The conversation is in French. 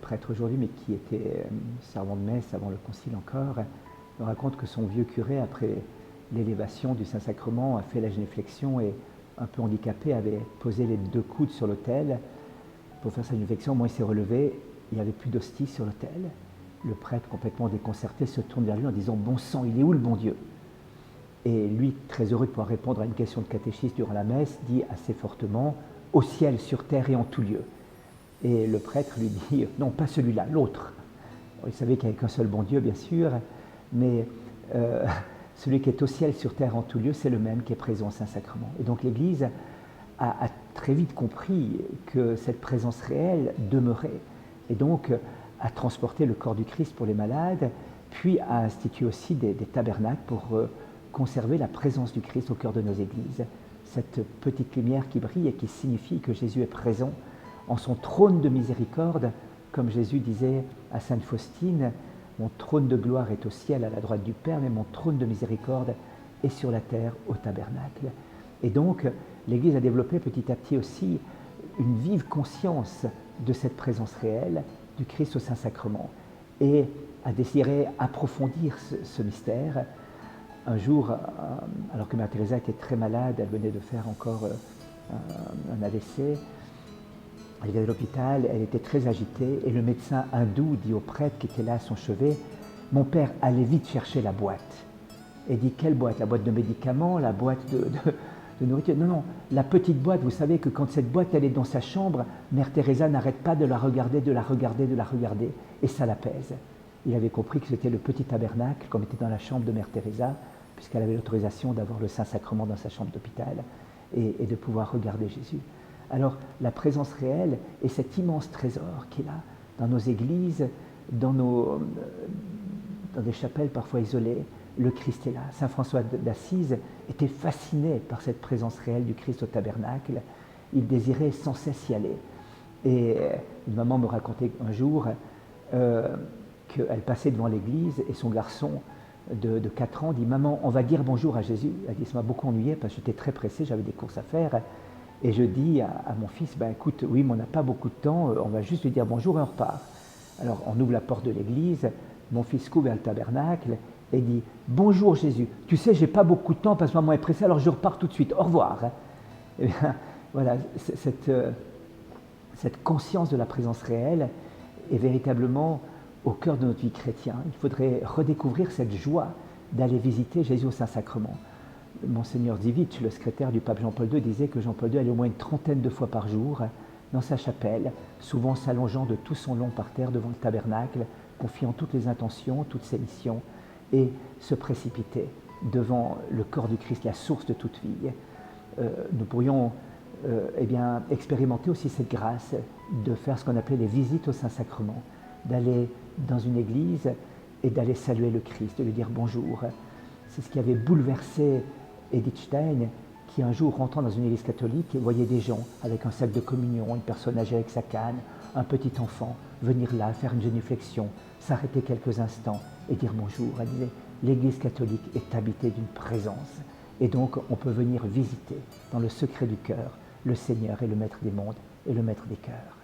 prêtre aujourd'hui, mais qui était servant de messe avant le concile encore, me raconte que son vieux curé, après l'élévation du Saint-Sacrement, a fait la génuflexion et, un peu handicapé, avait posé les 2 coudes sur l'autel pour faire sa génuflexion. Au moment où il s'est relevé, il n'y avait plus d'hostie sur l'autel. Le prêtre, complètement déconcerté, se tourne vers lui en disant « Bon sang, il est où le bon Dieu ?» Et lui, très heureux de pouvoir répondre à une question de catéchisme durant la messe, dit assez fortement « Au ciel, sur terre et en tout lieu ». Et le prêtre lui dit « Non, pas celui-là, l'autre ». Il savait qu'il n'y avait qu'un seul bon Dieu, bien sûr, mais celui qui est au ciel, sur terre, en tout lieu, c'est le même qui est présent au Saint-Sacrement. Et donc l'Église a très vite compris que cette présence réelle demeurait, et donc a transporté le corps du Christ pour les malades, puis a institué aussi des tabernacles pour conserver la présence du Christ au cœur de nos églises. Cette petite lumière qui brille et qui signifie que Jésus est présent en son trône de miséricorde, comme Jésus disait à Sainte Faustine, « Mon trône de gloire est au ciel à la droite du Père, mais mon trône de miséricorde est sur la terre au tabernacle. » Et donc, l'Église a développé petit à petit aussi une vive conscience de cette présence réelle du Christ au Saint-Sacrement et a désiré approfondir ce mystère. Un jour, alors que Mère Teresa était très malade, elle venait de faire encore un AVC, elle était à l'hôpital, elle était très agitée et le médecin hindou dit au prêtre qui était là à son chevet « Mon père, allez vite chercher la boîte. » Et dit « Quelle boîte? La boîte de médicaments, la boîte de nourriture? Non, non, la petite boîte, vous savez que quand cette boîte elle est dans sa chambre, Mère Teresa n'arrête pas de la regarder, de la regarder, de la regarder, et ça l'apaise. » Il avait compris que c'était le petit tabernacle, comme était dans la chambre de Mère Teresa, puisqu'elle avait l'autorisation d'avoir le Saint-Sacrement dans sa chambre d'hôpital et de pouvoir regarder Jésus. Alors, la présence réelle est cet immense trésor qui est là, dans nos églises, dans des chapelles parfois isolées. Le Christ est là. Saint François d'Assise était fasciné par cette présence réelle du Christ au tabernacle. Il désirait sans cesse y aller. Et une maman me racontait un jour qu'elle passait devant l'église et son garçon de 4 ans dit « Maman, on va dire bonjour à Jésus ». Elle dit « Ça m'a beaucoup ennuyé parce que j'étais très pressé, j'avais des courses à faire. » Et je dis à mon fils « Écoute, oui, mais on n'a pas beaucoup de temps, on va juste lui dire bonjour et on repart. » Alors on ouvre la porte de l'église, mon fils court vers le tabernacle et dit « Bonjour Jésus, tu sais, j'ai pas beaucoup de temps parce que maman est pressée, alors je repars tout de suite, au revoir. » Et bien, voilà, cette conscience de la présence réelle est véritablement au cœur de notre vie chrétienne. Il faudrait redécouvrir cette joie d'aller visiter Jésus au Saint-Sacrement. Monseigneur Zivitch, le secrétaire du pape Jean-Paul II, disait que Jean-Paul II allait au moins une 30aine de fois par jour dans sa chapelle, souvent s'allongeant de tout son long par terre devant le tabernacle, confiant toutes les intentions, toutes ses missions, et se précipiter devant le corps du Christ, la source de toute vie. Nous pourrions expérimenter aussi cette grâce de faire ce qu'on appelait les visites au Saint-Sacrement, d'aller dans une église et d'aller saluer le Christ, de lui dire bonjour. C'est ce qui avait bouleversé Edith Stein, qui un jour, rentrant dans une église catholique, voyait des gens avec un sac de communion, une personne âgée avec sa canne, un petit enfant, venir là, faire une génuflexion, s'arrêter quelques instants et dire bonjour. Elle disait, l'église catholique est habitée d'une présence. Et donc, on peut venir visiter, dans le secret du cœur, le Seigneur et le Maître des mondes et le Maître des cœurs.